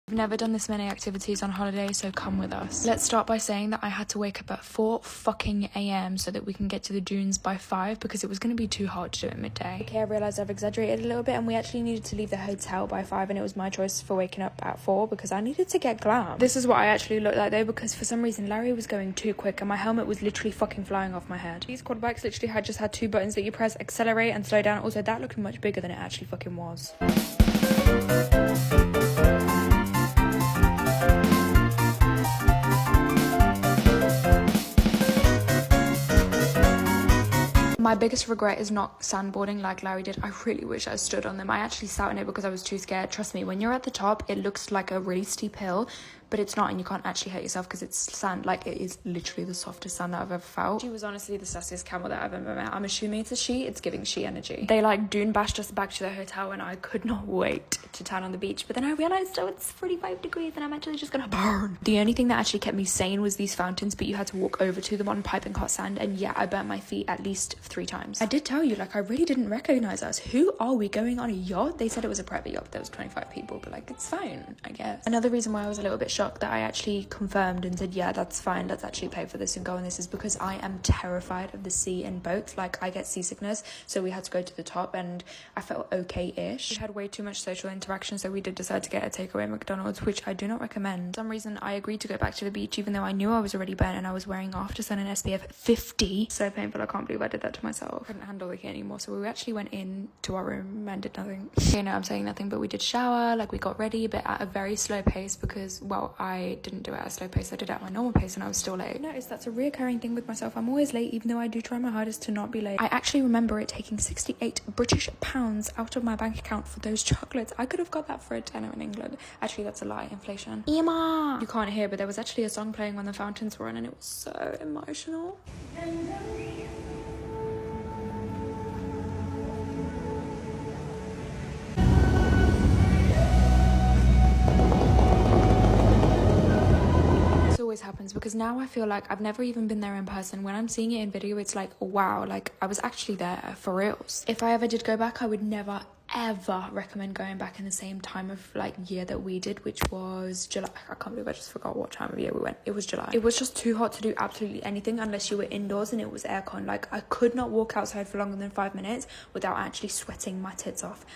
I've never done this many activities on holiday, so come with us. Let's start by saying that I had to wake up at 4 fucking a.m. so that we can get to the dunes by 5 because it was going to be too hot to do it midday. Okay, I realised I've exaggerated a little bit and we actually needed to leave the hotel by 5 and it was my choice for waking up at 4 because I needed to get glam. This is what I actually looked like though, because for some reason Larry was going too quick and my helmet was literally fucking flying off my head. These quad bikes literally had 2 buttons that you press: accelerate and slow down. Also, that looked much bigger than it actually fucking was. My biggest regret is not sandboarding like Larry did. I really wish I stood on them. I actually sat on it because I was too scared. Trust me, when you're at the top, it looks like a really steep hill, but it's not, and you can't actually hurt yourself because it's sand. Like, it is literally the softest sand that I've ever felt. She was honestly the sassiest camel that I've ever met. I'm assuming it's a she. It's giving she energy. They like dune bashed us back to the hotel and I could not wait to tan on the beach, but then I realized, oh, it's 45 degrees and I'm actually just gonna burn. The only thing that actually kept me sane was these fountains, but you had to walk over to them on piping hot sand, and yeah, I burnt my feet at least 3 times. I did tell you, like, I really didn't recognize us. Who are we going on a yacht? They said it was a private yacht. There was 25 people, but like, it's fine, I guess. Another reason why I was a little bit shocked that I actually confirmed and said, yeah, that's fine, let's actually pay for this and go on this, is because I am terrified of the sea and boats. Like, I get seasickness, so we had to go to the top and I felt okay-ish. We had way too much social interaction, so we did decide to get a takeaway McDonald's, which I do not recommend. For some reason, I agreed to go back to the beach even though I knew I was already burnt and I was wearing after sun and SPF 50. So painful, I can't believe I did that to myself. I couldn't handle the heat anymore, so we actually went in to our room and did nothing. Okay, no, I'm saying nothing, but we did shower, like we got ready, but at a very slow pace because, well, I didn't do it at a slow pace, I did it at my normal pace and I was still late. Notice that's a reoccurring thing with myself. I'm always late even though I do try my hardest to not be late. I actually remember it taking 68 British pounds out of my bank account for those chocolates. I could have got that for a tenner in England. Actually, that's a lie. Inflation. Emma! You can't hear, but there was actually a song playing when the fountains were on and it was so emotional. Always happens because now I feel like I've never even been there in person. When I'm seeing it in video, it's like, wow, like I was actually there for reals. If I ever did go back, I would never ever recommend going back in the same time of like year that we did, which was July. I can't believe I just forgot what time of year we went. It was July. It was just too hot to do absolutely anything unless you were indoors and it was aircon. Like, I could not walk outside for longer than 5 minutes without actually sweating my tits off.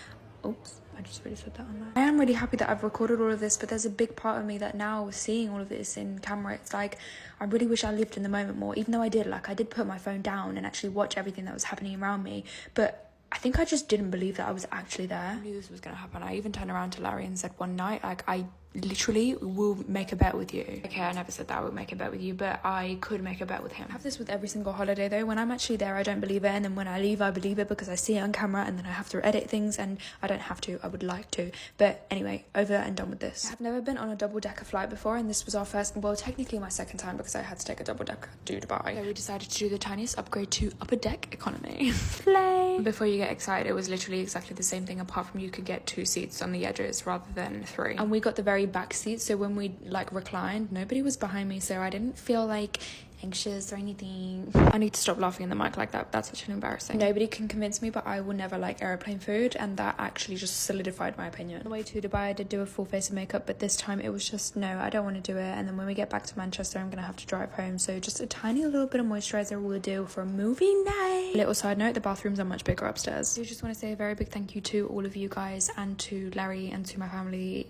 Oops, I just really said that on there. I am really happy that I've recorded all of this, but there's a big part of me that now, seeing all of this in camera, it's like, I really wish I lived in the moment more, even though I did. Like, I did put my phone down and actually watch everything that was happening around me, but I think I just didn't believe that I was actually there. I knew this was going to happen. I even turned around to Larry and said one night, like, I literally will make a bet with you. Okay, I never said that I would make a bet with you, but I could make a bet with him. I have this with every single holiday though. When I'm actually there, I don't believe it, and then when I leave, I believe it because I see it on camera, and then I have to edit things, and I don't have to, I would like to. But anyway, over and done with this. I've never been on a double-decker flight before, and this was our first, well, technically my second time because I had to take a double-decker to Dubai. So we decided to do the tiniest upgrade to upper deck economy. Slay! Before you get excited, it was literally exactly the same thing, apart from you could get 2 seats on the edges rather than 3. And we got the very back seat, so when we like reclined, nobody was behind me, so I didn't feel like anxious or anything. I need to stop laughing in the mic like that. That's actually embarrassing. Nobody can convince me, but I will never like airplane food, and that actually just solidified my opinion. On the way to Dubai, I did do a full face of makeup, but this time it was just, no, I don't want to do it. And then when we get back to Manchester, I'm gonna have to drive home, so just a tiny little bit of moisturizer will do for a movie night. Little side note, the bathrooms are much bigger upstairs. I just want to say a very big thank you to all of you guys, and to Larry, and to my family,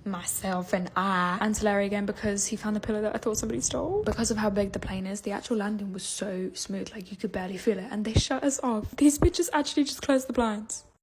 myself and I, and to Larry again, because he found the pillow that I thought somebody stole. Because of how big the plane is, the actual landing was so smooth, like you could barely feel it, and they shut us off. These bitches actually just closed the blinds.